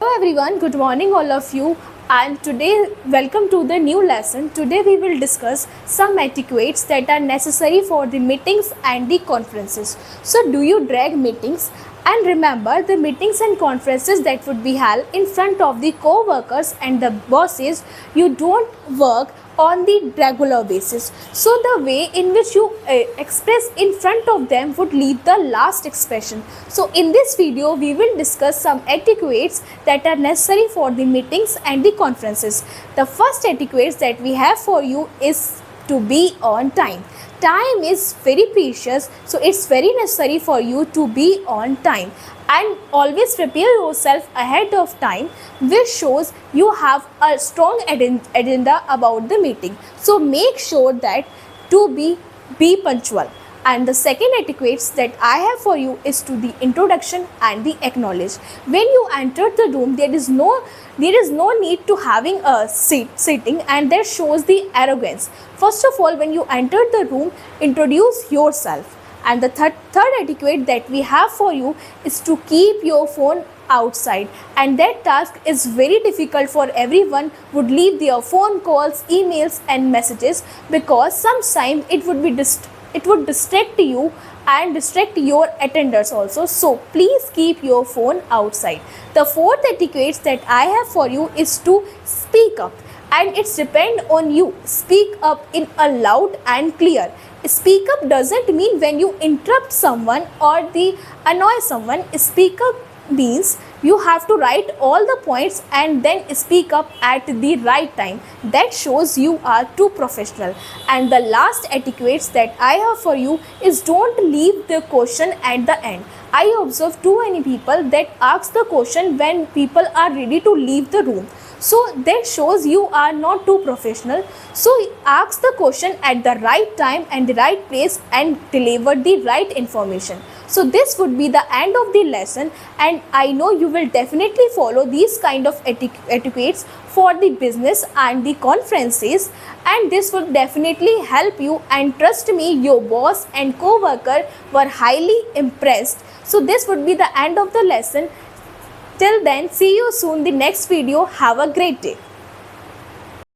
Hello everyone, good morning all of you, and today welcome to the new lesson. Today we will discuss some etiquettes that are necessary for the meetings and the conferences. So do you drag meetings? And remember, the meetings and conferences that would be held in front of the co-workers and the bosses, you don't work on the regular basis. So the way in which you express in front of them would leave the last expression. So in this video we will discuss some etiquettes that are necessary for the meetings and the conferences. The first etiquette that we have for you is to be on time. Time is very precious, so it's very necessary for you to be on time, and always prepare yourself ahead of time, which shows you have a strong agenda about the meeting. So make sure that to be punctual. And the second etiquette that I have for you is to the introduction and the acknowledge. When you enter the room, there is no need to having a sitting, and that shows the arrogance. First of all, when you enter the room, introduce yourself. And the third etiquette that we have for you is to keep your phone outside, and that task is very difficult for everyone would leave their phone calls, emails and messages, because sometimes it would distract you and distract your attenders also. So please keep your phone outside. The fourth etiquette that I have for you is to speak up, and it's depend on you. Speak up in a loud and clear. Speak up doesn't mean when you interrupt someone or annoy someone. Speak up means you have to write all the points and then speak up at the right time. That shows you are too professional. And the last etiquette that I have for you is don't leave the question at the end. I observe too many people that ask the question when people are ready to leave the room. So that shows you are not too professional. So ask the question at the right time and the right place and deliver the right information. So this would be the end of the lesson, and I know you will definitely follow these kind of etiquettes for the business and the conferences, and this would definitely help you, and trust me, your boss and co-worker were highly impressed. So this would be the end of the lesson. Till then, see you soon in the next video. Have a great day.